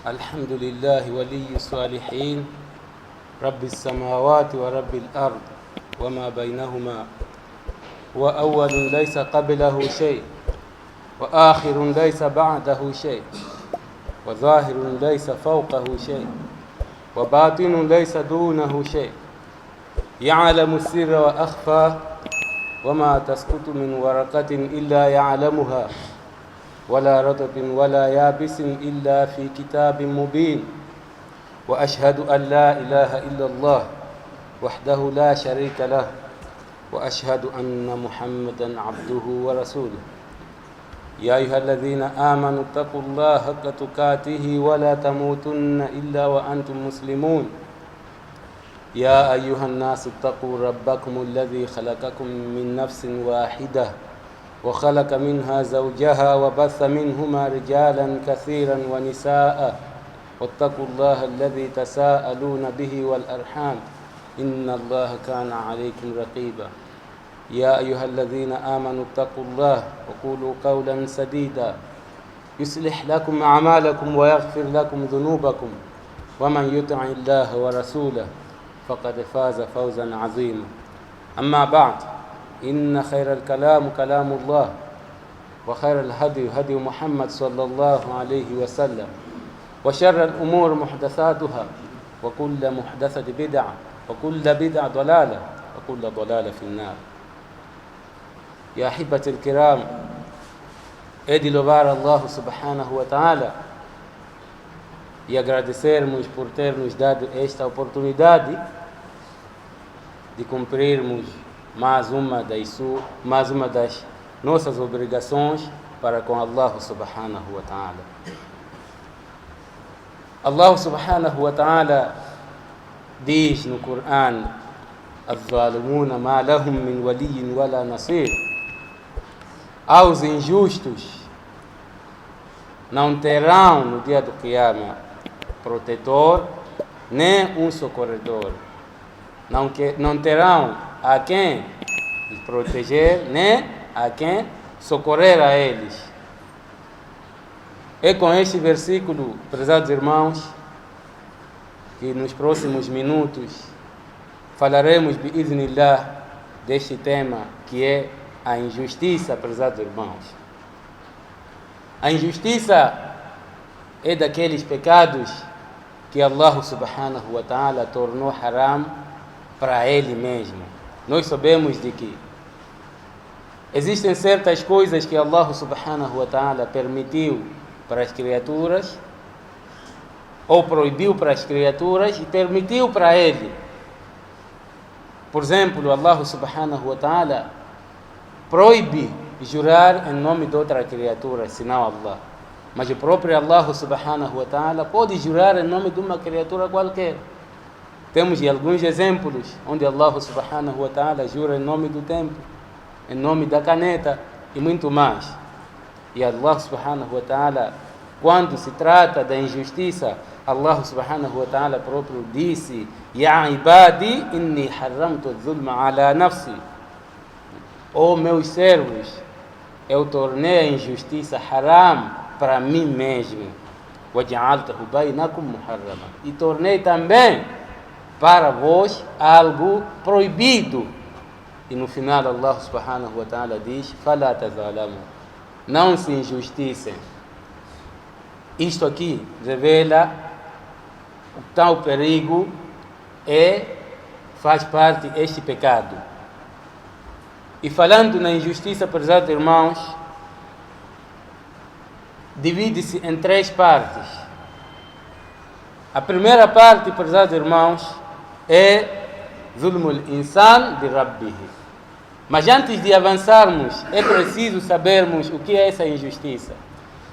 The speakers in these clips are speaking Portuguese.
الحمد لله ولي الصالحين رب السماوات ورب الأرض وما بينهما وأول ليس قبله شيء وآخر ليس بعده شيء وظاهر ليس فوقه شيء وباطن ليس دونه شيء يعلم السر وأخفى وما تسقط من ورقة إلا يعلمها ولا رطب ولا يابس إلا في كتاب مبين وأشهد أن لا إله إلا الله وحده لا شريك له وأشهد أن محمدا عبده ورسوله يا أيها الذين آمنوا اتقوا الله حق تقاته ولا تموتن إلا وأنتم مسلمون يا أيها الناس اتقوا ربكم الذي خلقكم من نفس واحدة وخلق منها زوجها وبث منهما رجالا كثيرا ونساء واتقوا الله الذي تساءلون به والأرحام إن الله كان عليكم رقيبا يا أيها الذين آمنوا اتقوا الله وقولوا قولا سديدا يصلح لكم أعمالكم ويغفر لكم ذنوبكم ومن يطع الله ورسوله فقد فاز فوزا عظيما أما بعد إن خير الكلام كلام الله وخير الهدي هدي محمد صلى الله عليه وسلم وشر الأمور محدثاتها وكل محدثة بدعة وكل بدعة ضلالة وكل ضلالة في النار. يا أحبة الكرام, é de louvar Allah subhanahu wa ta'ala e agradecermos por ter nos dado esta oportunidade de cumprirmos mais uma das nossas obrigações para com Allah subhanahu wa ta'ala. Allah subhanahu wa ta'ala diz no Coran: "Az-zalimuna ma lahum min waliyyin wala nasir." Aos injustos não terão no dia do Qiyamah protetor nem um socorredor. Não terão a quem proteger nem a quem socorrer a eles. É com este versículo, prezados irmãos, que nos próximos minutos falaremos, bi'idhnillah, deste tema que é a injustiça, prezados irmãos. A injustiça é daqueles pecados que Allah subhanahu wa ta'ala tornou haram para Ele mesmo. Nós sabemos de que existem certas coisas que Allah subhanahu wa ta'ala permitiu para as criaturas, ou proibiu para as criaturas e permitiu para Ele. Por exemplo, Allah subhanahu wa ta'ala proíbe jurar em nome de outra criatura, senão Allah. Mas o próprio Allah subhanahu wa ta'ala pode jurar em nome de uma criatura qualquer. Temos alguns exemplos onde Allah subhanahu wa ta'ala jura em nome do tempo, em nome da caneta e muito mais. E Allah subhanahu wa ta'ala, quando se trata da injustiça, Allah subhanahu wa ta'ala próprio disse: "Ya ibadi inni haramtu adh-dhulma ala nafsi." Ó meus servos, eu tornei a injustiça haram para mim mesmo. "Waja'altahu bainakum muharrama." E tornei também para vós algo proibido. E no final Allah subhanahu wa ta'ala diz: "Fala tazalamu." Não se injusticem. Isto aqui revela o tal perigo faz parte este pecado. E falando na injustiça, prezados irmãos, divide-se em três partes. A primeira parte, prezados irmãos, é zulmul insan de rabbih. Mas antes de avançarmos, é preciso sabermos o que é essa injustiça.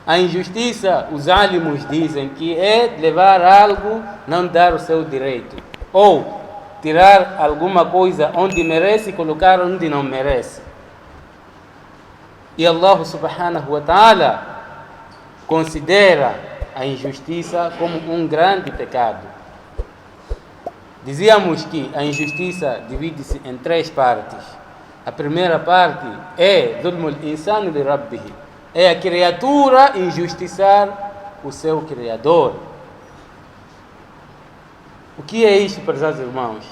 A injustiça, os álimos dizem que é levar algo, não dar o seu direito, ou tirar alguma coisa onde merece e colocar onde não merece. E Allah subhanahu wa ta'ala considera a injustiça como um grande pecado. Dizíamos que a injustiça divide-se em três partes. A primeira parte é zulmul insani li rabbih, É a criatura injustiçar o seu Criador. O que é isto, prezados irmãos?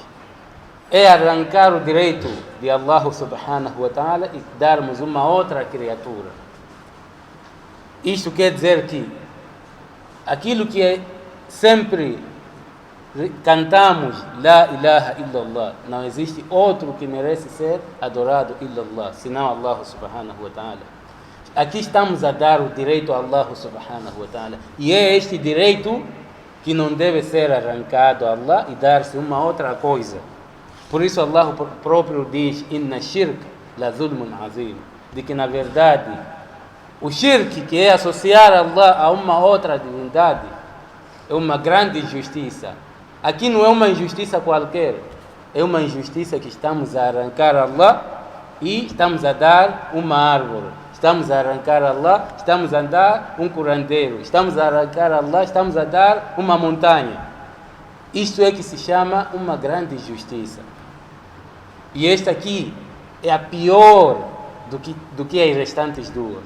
É arrancar o direito de Allah subhanahu wa ta'ala e darmos uma outra criatura. Isto quer dizer que aquilo que sempre cantamos, La ilaha illallah, não existe outro que merece ser adorado illallah, senão Allah subhanahu wa ta'ala. Aqui estamos a dar o direito a Allah subhanahu wa ta'ala. E é este direito que não deve ser arrancado a Allah e dar-se uma outra coisa. Por isso Allah próprio diz, Inna shirk la zulmun azim, de que na verdade o shirk, que é associar Allah a uma outra divindade, é uma grande injustiça. Aqui não é uma injustiça qualquer, é uma injustiça que estamos a arrancar a Allah e estamos a dar uma árvore. Estamos a arrancar a Allah, estamos a dar um curandeiro. Estamos a arrancar a Allah, estamos a dar uma montanha. Isto é que se chama uma grande injustiça. E esta aqui é a pior do que as restantes duas.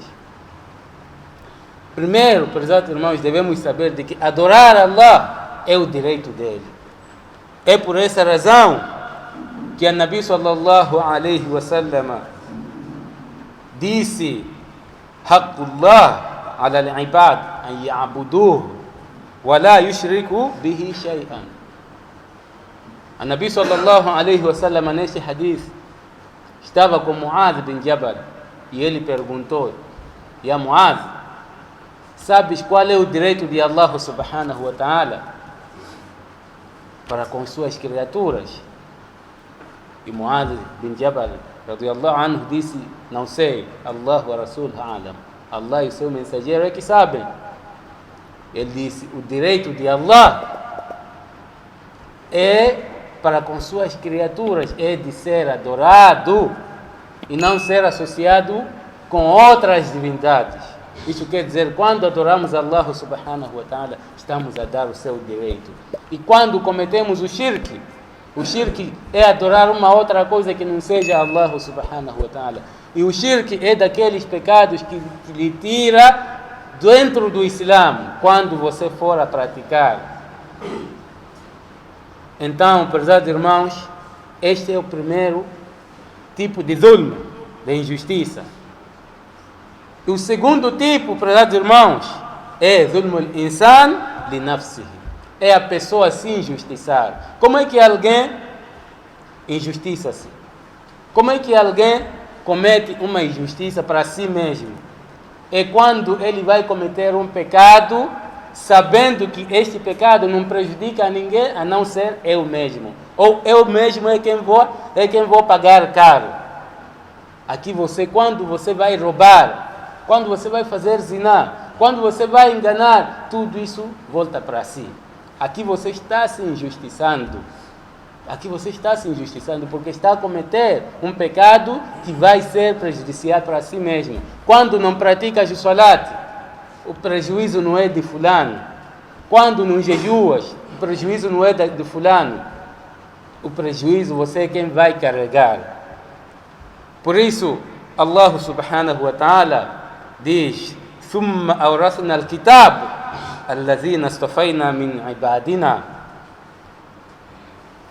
Primeiro, prezados irmãos, devemos saber de que adorar Allah é o direito dele. É por essa razão que a Nabi sallallahu alaihi wa sallam disse: Haqqullah ala al-ibad an ya'buduhu wa la yushriku bihi shay'an. A Nabi sallallahu alaihi wa sallam neste hadith estava com Muaz bin Jabal e ele perguntou: Ya Muaz, sabes qual é o direito de Allah subhanahu wa ta'ala para com suas criaturas? E Muaz bin Jabal radiyallahu anhu disse: não sei, Allah wa Rasul a'lam, Allah e o seu mensageiro é que sabem. Ele disse: o direito de Allah é para com suas criaturas, é de ser adorado e não ser associado com outras divindades. Isso quer dizer, quando adoramos Allah subhanahu wa ta'ala, estamos a dar o seu direito. E quando cometemos o shirk é adorar uma outra coisa que não seja Allah subhanahu wa ta'ala. E o shirk é daqueles pecados que lhe tira dentro do Islã, quando você for a praticar. Então, prezados irmãos, este é o primeiro tipo de zulm, de injustiça. E o segundo tipo, prezados irmãos, é zulmul insan li nafsihi. É a pessoa se injustiçar. Como é que alguém injustiça-se? Como é que alguém comete uma injustiça para si mesmo? É quando ele vai cometer um pecado, sabendo que este pecado não prejudica a ninguém, a não ser eu mesmo. Ou eu mesmo é quem vou pagar caro. Aqui quando você vai roubar, quando você vai fazer zina, quando você vai enganar, tudo isso volta para si. Aqui você está se injustiçando. Aqui você está se injustiçando porque está a cometer um pecado que vai ser prejudicial para si mesmo. Quando não praticas o salat, o prejuízo não é de fulano. Quando não jejuas, o prejuízo não é de fulano. O prejuízo você é quem vai carregar. Por isso, Allah subhanahu wa ta'ala diz: ثم أورثنا الكتاب الذين اصطفينا من عبادنا.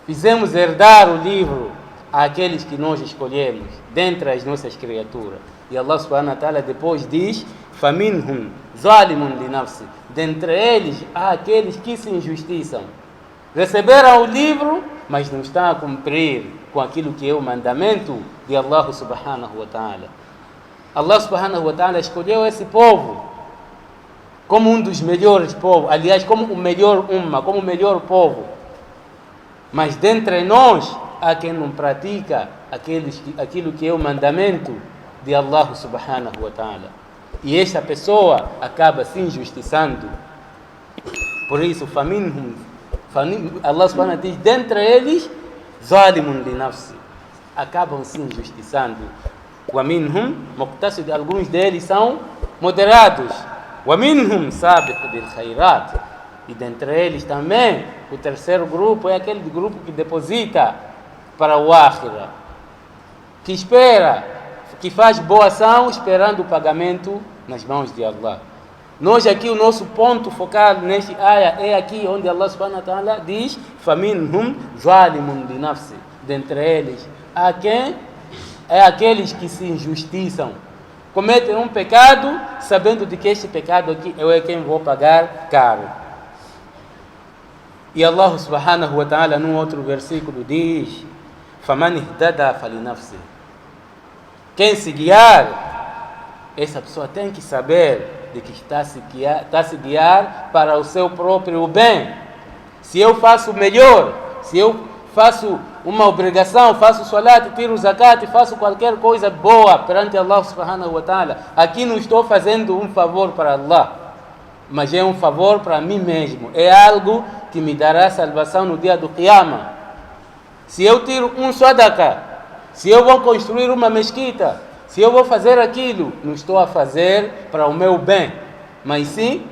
Fizemos herdar o livro àqueles que nós escolhemos dentre as nossas criaturas. E Allah subhanahu wa ta'ala depois diz: فَمِنْهُمْ ظَالِمٌ لِنَفْسِ. Dentre eles há aqueles que se injustiçam. Receberam o livro, mas não estão a cumprir com aquilo que é o mandamento de Allah subhanahu wa ta'ala. Allah subhanahu wa ta'ala escolheu esse povo como um dos melhores povos, aliás, como o melhor como o melhor povo. Mas dentre nós há quem não pratica aquilo que é o mandamento de Allah subhanahu wa ta'ala. E esta pessoa acaba se injustiçando. Por isso, Allah subhanahu wa ta'ala diz: dentre eles, zalimun li nafsi, acabam se injustiçando. وَمِنْهُمْ مُقْتَصِدٌ, alguns deles são moderados. وَمِنْهُمْ سَابِقٌ بِالْخَيْرَاتِ, e dentre eles também, o terceiro grupo é aquele grupo que deposita para o Akhira, que espera, que faz boa ação esperando o pagamento nas mãos de Allah. Nós aqui, o nosso ponto focal neste área é aqui onde Allah subhanahu wa ta'ala diz فَمِنْهُمْ ظَالِمٌ لِنَفْسِ. Dentre eles, há quem? É aqueles que se injustiçam. Cometem um pecado, sabendo de que este pecado aqui eu é quem vou pagar caro. E Allah subhanahu wa ta'ala, num outro versículo, diz فَمَنْ اهْتَدَى فَلِنَفْسِ. Quem se guiar, essa pessoa tem que saber de que está a se guiar para o seu próprio bem. Se eu faço melhor, se eu faço uma obrigação, faço salat, tiro zakat, faço qualquer coisa boa perante Allah subhanahu wa ta'ala, aqui não estou fazendo um favor para Allah, mas é um favor para mim mesmo. É algo que me dará salvação no dia do Qiyamah. Se eu tiro um sadaqa, se eu vou construir uma mesquita, se eu vou fazer aquilo, não estou a fazer para o meu bem, mas sim,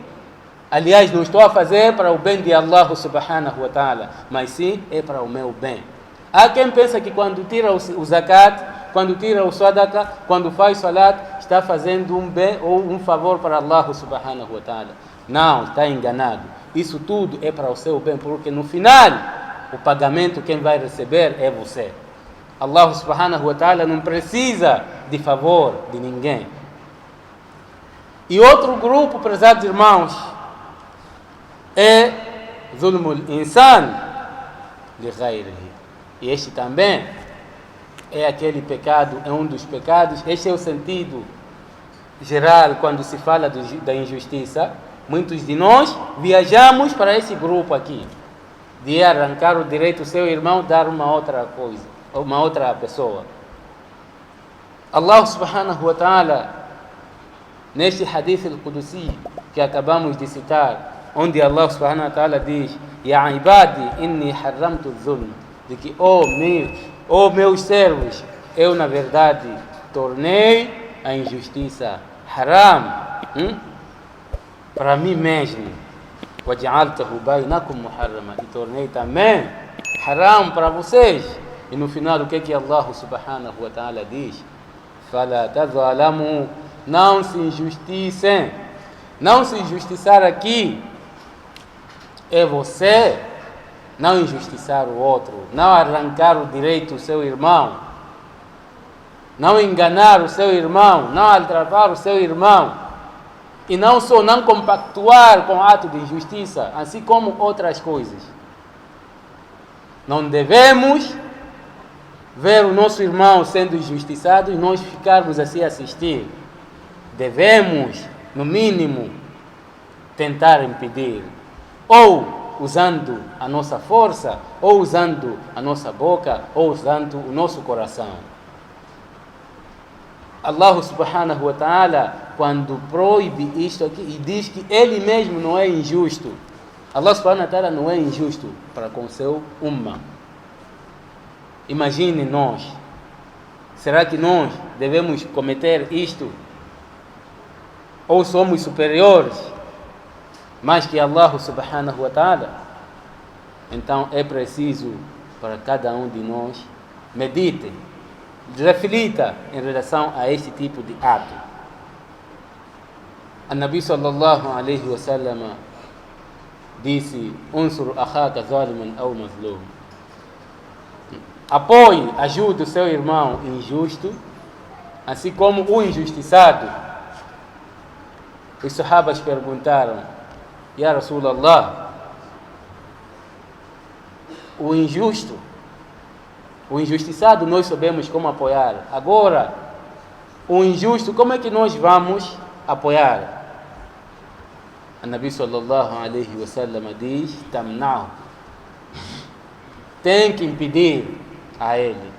aliás, não estou a fazer para o bem de Allah subhanahu wa ta'ala, mas sim é para o meu bem. Há quem pensa que quando tira o zakat, quando tira o sadaqa, quando faz salat, está fazendo um bem ou um favor para Allah subhanahu wa ta'ala. Não, está enganado. Isso tudo é para o seu bem, porque no final, o pagamento quem vai receber é você. Allah subhanahu wa ta'ala não precisa de favor de ninguém. E outro grupo, prezados irmãos, é zulmul insan li ghayrihi. E este também é aquele pecado, é um dos pecados. Este é o sentido geral quando se fala da injustiça. Muitos de nós viajamos para esse grupo aqui, de arrancar o direito do seu irmão, dar uma outra coisa, uma outra pessoa. Allah subhanahu wa ta'ala, neste hadith al-Qudusi que acabamos de citar, onde Allah subhanahu wa ta'ala diz Ya ibadi inni haramtu zulm, de que, meus servos, eu na verdade tornei a injustiça haram para mim mesmo. Waj'altahu bainakum muharrama, e tornei também haram para vocês. E no final o que Allah subhanahu wa ta'ala diz? Fala tazalamu, não se injusticem. Não se injustiçar aqui é você não injustiçar o outro, não arrancar o direito do seu irmão, não enganar o seu irmão, não aldrabar o seu irmão, e não só não compactuar com ato de injustiça, assim como outras coisas. Não devemos ver o nosso irmão sendo injustiçado e nós ficarmos assim a assistir. Devemos, no mínimo, tentar impedir, ou usando a nossa força, ou usando a nossa boca, ou usando o nosso coração. Allah subhanahu wa ta'ala, quando proíbe isto aqui e diz que ele mesmo não é injusto, Allah subhanahu wa ta'ala não é injusto para com seu ummah. Imagine nós, será que nós devemos cometer isto? Ou somos superiores mais que Allah subhanahu wa ta'ala? Então é preciso para cada um de nós medite, reflita em relação a este tipo de ato. A Nabi sallallahu alaihi wa sallam disse: unsur akhaka zaliman aw mazlum. Apoie, ajude o seu irmão injusto, assim como o injustiçado. Os sahabas perguntaram: Ya Rasulallah, o injusto, o injustiçado nós sabemos como apoiar. Agora, o injusto, como é que nós vamos apoiar? A Nabi sallallahu alaihi wa sallam diz: tamna'u. Tem que impedir a ele.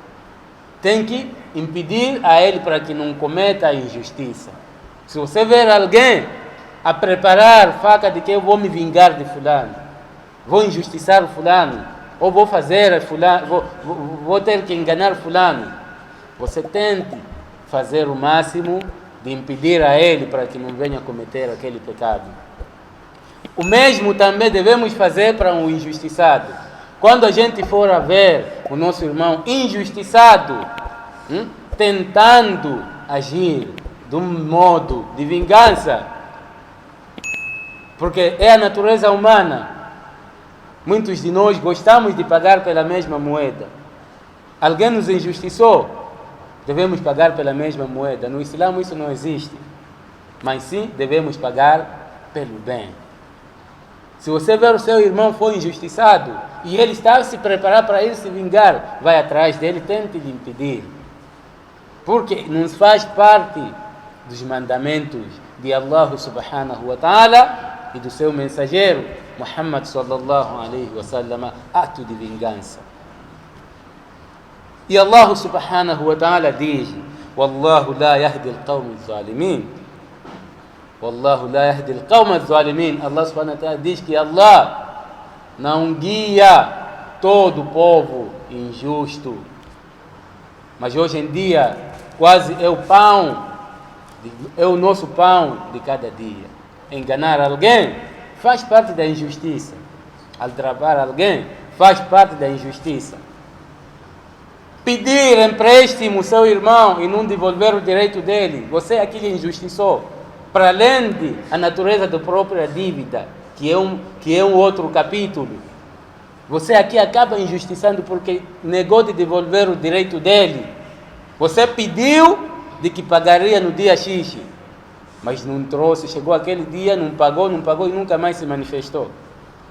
Tem que impedir a ele para que não cometa a injustiça. Se você ver alguém a preparar faca de que eu vou me vingar de fulano, vou injustiçar o fulano, ou vou fazer fulano, vou ter que enganar fulano, você tente fazer o máximo de impedir a ele para que não venha cometer aquele pecado. O mesmo também devemos fazer para um injustiçado. Quando a gente for a ver o nosso irmão injustiçado, tentando agir de um modo de vingança, porque é a natureza humana. Muitos de nós gostamos de pagar pela mesma moeda. Alguém nos injustiçou, devemos pagar pela mesma moeda. No Islã isso não existe, mas sim devemos pagar pelo bem. Se você ver o seu irmão foi injustiçado e ele está a se preparar para ir se vingar, vai atrás dele, tente lhe impedir, porque não faz parte dos mandamentos de Allah subhanahu wa ta'ala e do seu mensageiro Muhammad sallallahu alaihi wa sallam, ato de vingança. E Allah subhanahu wa ta'ala diz: Wallahu la yahdi al-qawm al-zalimin. Wallahu la yahdi al-qawm al-zalimin. Allah subhanahu wa ta'ala diz que Allah não guia todo o povo injusto. Mas hoje em dia quase é o nosso pão de cada dia. Enganar alguém faz parte da injustiça. Aldrabar alguém faz parte da injustiça. Pedir empréstimo ao seu irmão e não devolver o direito dele, você aqui lhe injustiçou. Para além de a natureza da própria dívida, que é um outro capítulo, você aqui acaba injustiçando porque negou de devolver o direito dele. Você pediu de que pagaria no dia X, mas não trouxe, chegou aquele dia, não pagou e nunca mais se manifestou.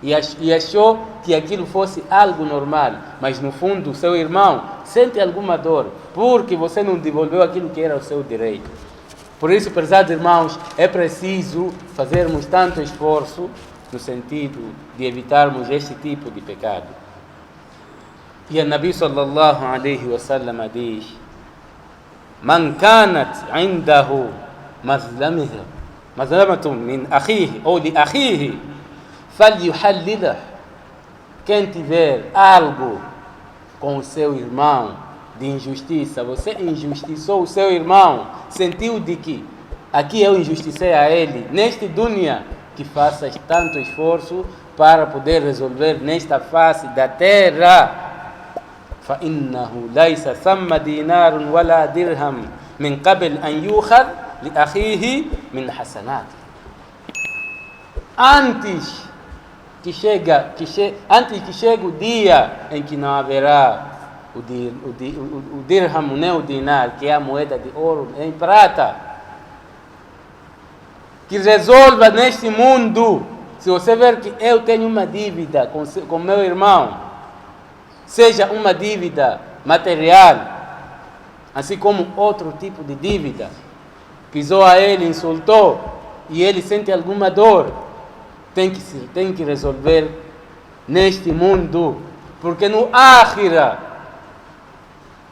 E achou que aquilo fosse algo normal, mas no fundo o seu irmão sente alguma dor, porque você não devolveu aquilo que era o seu direito. Por isso, prezados irmãos, é preciso fazermos tanto esforço no sentido de evitarmos este tipo de pecado. E o Nabi sallallahu alaihi wa sallam diz: Man kanat indahu mazlamatun min akhihi ou li akhihi falyuhallilah. Quem tiver algo com o seu irmão de injustiça, você injustiçou o seu irmão, sentiu de que aqui eu injusticei a ele, neste dunya, que faças tanto esforço para poder resolver nesta face da terra. فإنه ليس ثم دينار ولا درهم من قبل أن يؤخذ لأخيه من حسناته. Antes que chegue o dia em que não haverá o dirham, nem o dinar, que é a moeda de ouro em prata, que resolva neste mundo. Se você ver que eu tenho uma dívida com meu irmão, seja uma dívida material, assim como outro tipo de dívida, pisou a ele, insultou, e ele sente alguma dor, tem que resolver neste mundo, porque no Akhira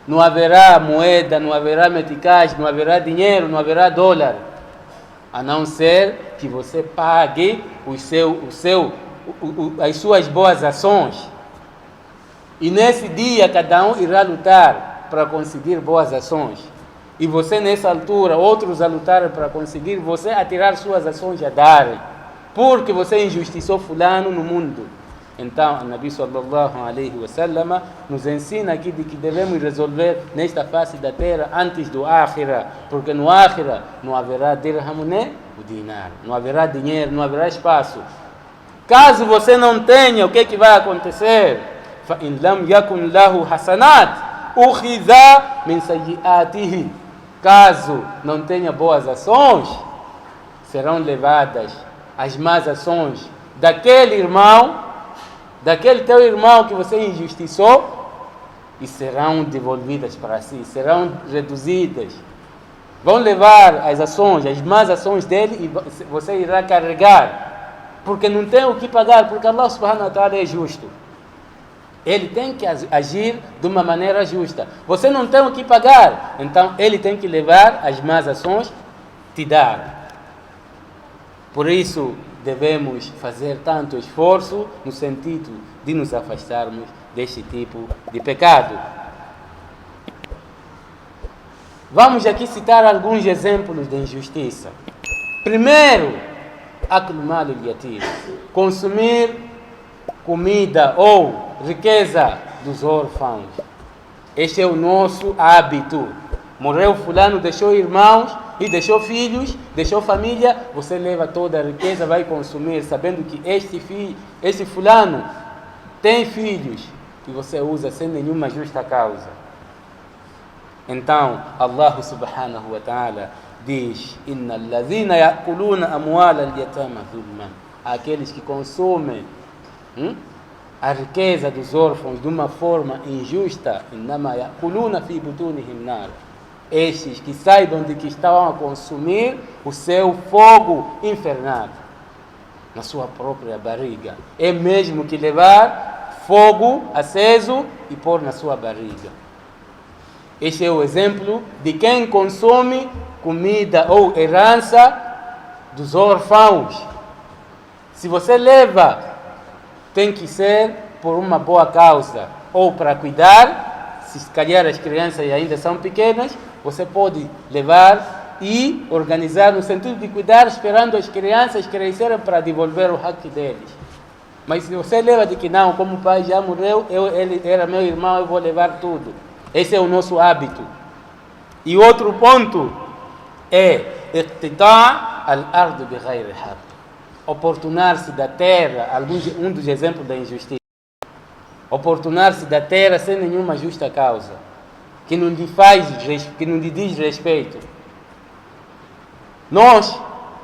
não haverá moeda, não haverá meticais, não haverá dinheiro, não haverá dólar, a não ser que você pague as suas boas ações. E nesse dia cada um irá lutar para conseguir boas ações. E você nessa altura, outros a lutar para conseguir, você a tirar suas ações a dar. Porque você injustiçou fulano no mundo. Então, o Nabi sallallahu alaihi wa sallam nos ensina aqui de que devemos resolver nesta face da terra antes do Akhira. Porque no Akhira não haverá dirham nem o dinar. Não haverá dinheiro, não haverá espaço. Caso você não tenha, o que vai acontecer? فَإِنْ لَمْ يَكُنْ لَهُ حَسَنَاتٍ أُخِذَ مِنْ سَيِّئَاتِهِ. Caso não tenha boas ações, serão levadas as más ações daquele teu irmão que você injustiçou, e serão devolvidas para si, serão reduzidas. Vão levar as ações, as más ações dele, e você irá carregar, porque não tem o que pagar, porque Allah subhanahu wa ta'ala é justo. Ele tem que agir de uma maneira justa. Você não tem o que pagar, então ele tem que levar as más ações, te dar. Por isso, devemos fazer tanto esforço no sentido de nos afastarmos deste tipo de pecado. Vamos aqui citar alguns exemplos de injustiça. Primeiro, aklu mal al-yatim, consumir comida ou riqueza dos órfãos. Este é o nosso hábito. Morreu fulano, deixou irmãos, e deixou filhos, deixou família, você leva toda a riqueza, vai consumir, sabendo que este fulano tem filhos, e você usa sem nenhuma justa causa. Então, Allah subhanahu wa ta'ala diz: Inna alladhina ya'kuluna amwala al-yatama zulman. Aqueles que consomem a riqueza dos órfãos de uma forma injusta, innama ya'kuluna fi butunihim nar. Estes que saibam de que estão a consumir o seu fogo infernal na sua própria barriga. É mesmo que levar fogo aceso e pôr na sua barriga. Este é o exemplo de quem consome comida ou herança dos órfãos. Se você leva, tem que ser por uma boa causa, ou para cuidar. Se calhar as crianças ainda são pequenas, você pode levar e organizar no sentido de cuidar, esperando as crianças crescerem para devolver o hak deles. Mas se você leva de que não, como o pai já morreu, ele era meu irmão, eu vou levar tudo. Esse é o nosso hábito. E outro ponto é iqtita' al-ard bighayri haqq. Oportunar-se da terra, um dos exemplos da injustiça. Oportunar-se da terra sem nenhuma justa causa, que não lhe diz respeito. Nós,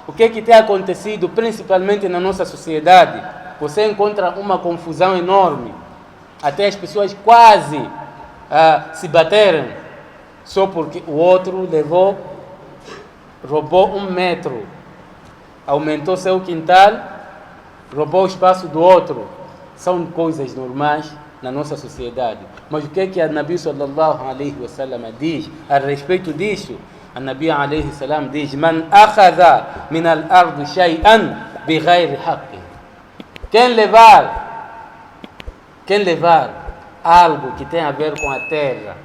o que tem acontecido principalmente na nossa sociedade? Você encontra uma confusão enorme, até as pessoas quase se baterem, só porque o outro roubou 1 metro, aumentou seu quintal, roubou o espaço do outro. São coisas normais na nossa sociedade. Mas o que a Nabi sallallahu alaihi wasallam diz a respeito disso? A Nabi alaihi salam diz: Man akhadha min al-ard shay'an bighayri haqqi. Quem levar algo que tem a ver com a terra,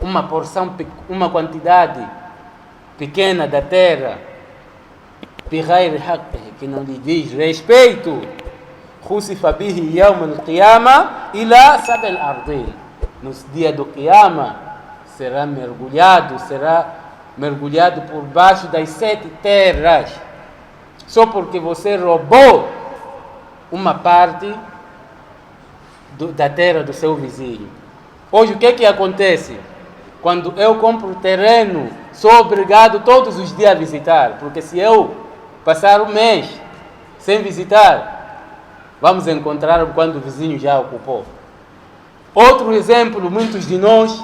uma porção, uma quantidade pequena da terra, bighayri haqqi, que não lhe diz respeito, khusifa bihi yawm al-qiyama ila sab'il ardin. No dia do Qiyama será mergulhado por baixo das 7 terras, só porque você roubou uma parte da terra do seu vizinho. Hoje o que acontece? Quando eu compro terreno, sou obrigado todos os dias a visitar, porque se eu passar um mês sem visitar, vamos encontrar quando o vizinho já ocupou. Outro exemplo, muitos de nós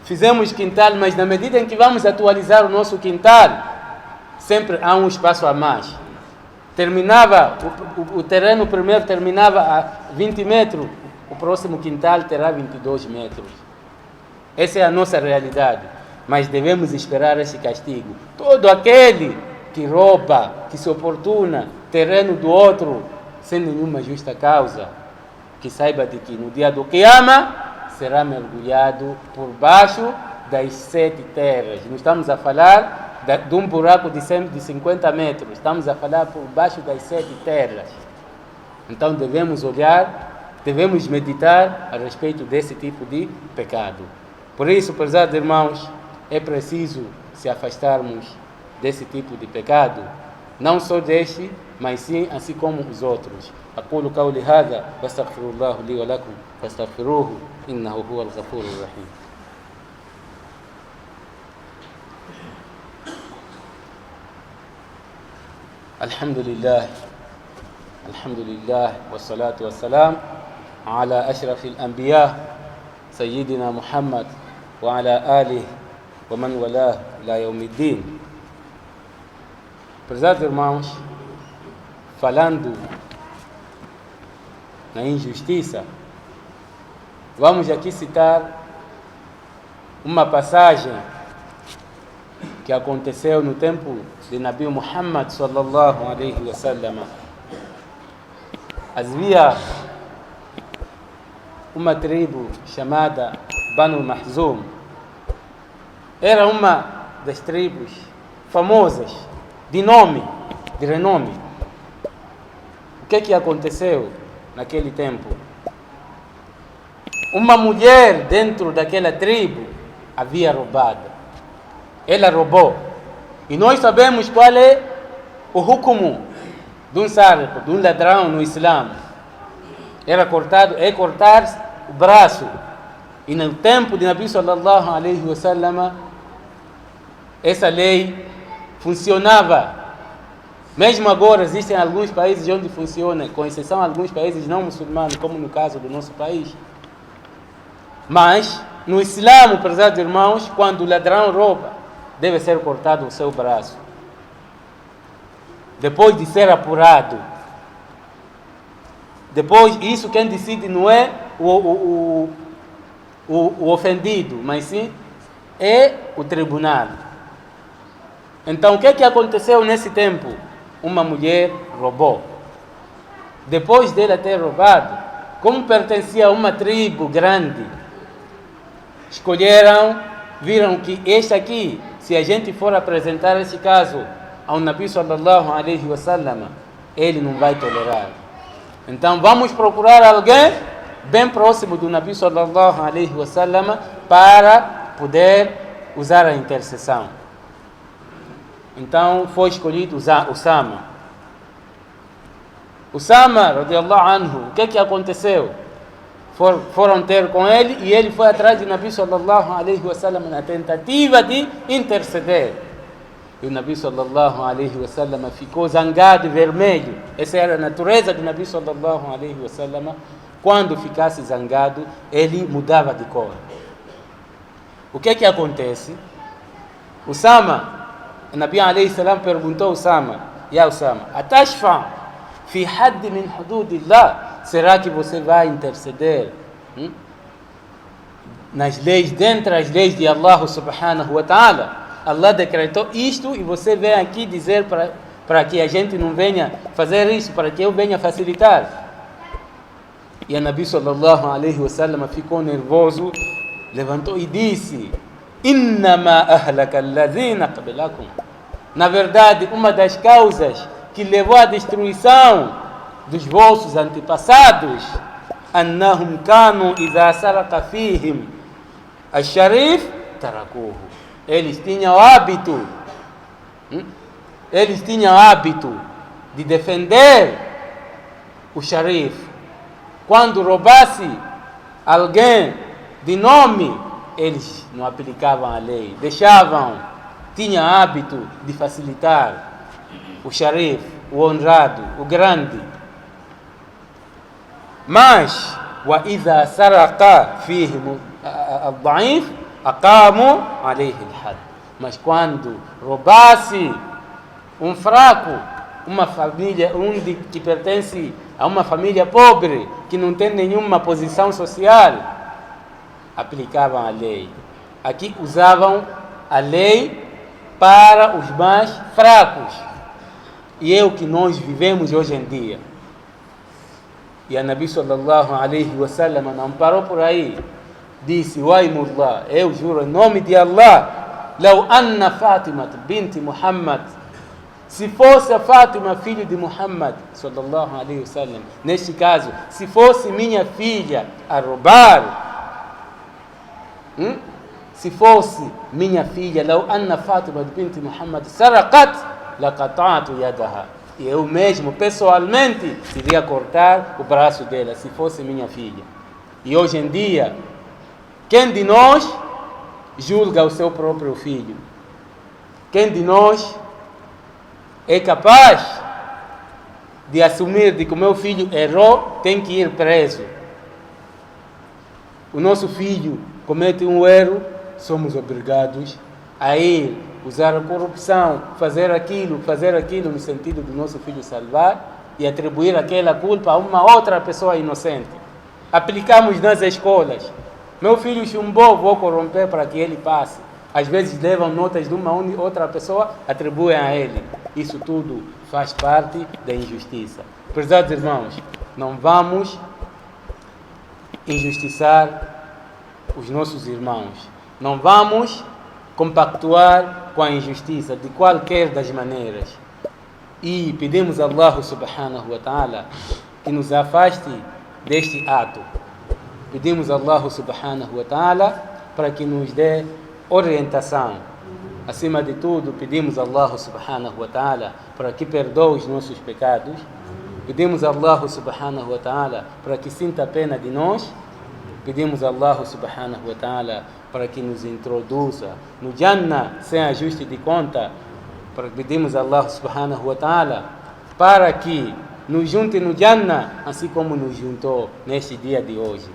fizemos quintal, mas na medida em que vamos atualizar o nosso quintal, sempre há um espaço a mais. O terreno primeiro terminava a 20 metros, o próximo quintal terá 22 metros. Essa é a nossa realidade, mas devemos esperar esse castigo. Todo aquele que rouba, que se oportuna terreno do outro sem nenhuma justa causa, que saiba de que no dia do Qiyama será mergulhado por baixo das 7 terras. Não estamos a falar de um buraco de 50 metros, estamos a falar por baixo das 7 terras. Então devemos olhar, devemos meditar a respeito desse tipo de pecado. Por isso, prezados irmãos, é preciso se afastarmos desse tipo de pecado, não só deste, mas sim assim como os outros. أقول قولي هذا واستغفر الله لي ولكم فاستغفروه إنه هو الغفور الرحيم. الحمد لله والصلاة والسلام على أشرف الأنبياء سيدنا محمد وعلى آله ومن والاه إلى يوم الدين. Prezados irmãos, falando na injustiça, vamos aqui citar uma passagem que aconteceu no tempo de Nabi Muhammad sallallahu alaihi wasallam. Havia uma tribo chamada Banu Mahzum. Era uma das tribos famosas, de renome. O que aconteceu naquele tempo? Uma mulher dentro daquela tribo havia roubado. ela roubou. E nós sabemos qual é o hukumu de um sárico, de um ladrão no Islã. É cortar o braço. E no tempo de Nabi sallallahu alaihi wasallam, essa lei funcionava. Mesmo agora existem alguns países onde funciona, com exceção de alguns países não muçulmanos, como no caso do nosso país. Mas no Islã, prezados irmãos, quando o ladrão rouba, deve ser cortado o seu braço. Depois de ser apurado. Depois, isso quem decide não é o ofendido, mas sim é o tribunal. Então, o que aconteceu nesse tempo? Uma mulher roubou. Depois dela ter roubado, como pertencia a uma tribo grande, viram que este aqui, se a gente for apresentar esse caso ao Nabi sallallahu alaihi wasallam, ele não vai tolerar. Então vamos procurar alguém bem próximo do Nabi sallallahu alaihi wasallam para poder usar a intercessão. Então foi escolhido Usama. Usama, radiallahu anhu, o que aconteceu? Foram ter com ele e ele foi atrás do Nabi sallallahu alaihi wasallam na tentativa de interceder. E o Nabi sallallahu alaihi wasallam ficou zangado e vermelho. Essa era a natureza do Nabi sallallahu alaihi wasallam. Quando ficasse zangado, ele mudava de cor. O que acontece? Usama, o Nabi alaihi salam perguntou a Usama: Ya Usama, atashfa fi hadd min hududillah? Será que você vai interceder nas leis, dentre as leis de Allah subhanahu wa ta'ala? Allah decretou isto e você vem aqui dizer para que a gente não venha fazer isso, para que eu venha facilitar. E a Nabi sallallahu alaihi wasallam ficou nervoso, levantou e disse: Innama ahlaka alladhina qablakum. Na verdade, uma das causas que levou à destruição dos vossos antepassados, annahum kanu idha saraka fihim al-sharif tarakuhu. Eles tinham hábito de defender o sharif. Quando roubasse alguém de nome, eles não aplicavam a lei, tinham hábito de facilitar o sharif, o honrado, o grande. Mas, wa idha saraka fihim al-da'if, aqamu alayhi al-had. Mas quando roubasse um fraco, uma família, que pertence a uma família pobre, que não tem nenhuma posição social, aplicavam a lei. Aqui usavam a lei para os mais fracos. E é o que nós vivemos hoje em dia. E a Nabi sallallahu alaihi wasallam não parou por aí. Disse: Waimullah, eu juro em nome de Allah, lau anna Fatima bint Muhammad, se fosse a Fátima, filho de Muhammad sallallahu alaihi wasallam, neste caso, se fosse minha filha a roubar, se fosse minha filha, lau anna Fatima bint Muhammad saraqat laqata'tu yadaha, e eu mesmo pessoalmente iria cortar o braço dela se fosse minha filha. E hoje em dia, quem de nós julga o seu próprio filho? Quem de nós é capaz de assumir de que o meu filho errou, tem que ir preso? O nosso filho comete um erro, somos obrigados a ir usar a corrupção, fazer aquilo no sentido do nosso filho salvar e atribuir aquela culpa a uma outra pessoa inocente. Aplicamos nas escolas: meu filho chumbou, vou corromper para que ele passe. Às vezes levam notas de uma outra pessoa, atribuem a ele. Isso tudo faz parte da injustiça. Prezados irmãos, não vamos injustiçar os nossos irmãos. Não vamos compactuar com a injustiça de qualquer das maneiras. E pedimos a Allah subhanahu wa ta'ala que nos afaste deste ato. Pedimos a Allah subhanahu wa ta'ala para que nos dê orientação Acima de tudo, pedimos a Allah subhanahu wa ta'ala para que perdoe os nossos pecados. Pedimos a Allah subhanahu wa ta'ala para que sinta pena de nós. Pedimos a Allah subhanahu wa ta'ala para que nos introduza no Jannah sem ajuste de conta. Pedimos a Allah subhanahu wa ta'ala para que nos junte no Jannah, assim como nos juntou neste dia de hoje.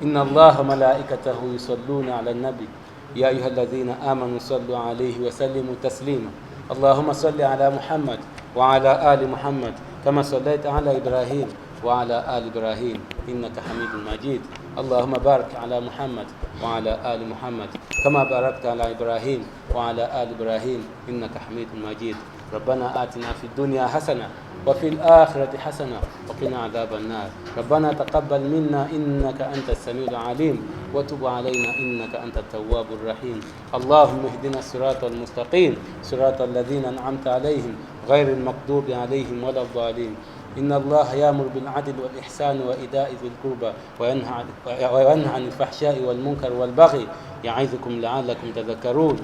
Inna Allah malaikatahu yusalluna ala nabi ya ayyuhalladhina amanu sallu alayhi wa sallimu taslima. Allahumma salli ala Muhammad wa ala ali Muhammad kama sallaita ala Ibrahim wa ala ali Ibrahim innaka Hamidun Majid. اللهم بارك على محمد وعلى آل محمد كما باركت على إبراهيم وعلى آل إبراهيم إنك حميد مجيد. ربنا آتنا في الدنيا حسنة وفي الآخرة حسنة وقنا عذاب النار. ربنا تقبل منا إنك أنت السميع العليم وتب علينا إنك أنت التواب الرحيم. اللهم اهدنا الصراط المستقيم صراط الذين أنعمت عليهم غير المغضوب عليهم ولا الضالين. إن الله يأمر بالعدل والإحسان وإيتاء ذي القربى وينهى عن الفحشاء والمنكر والبغي يعظكم لعلكم تذكرون.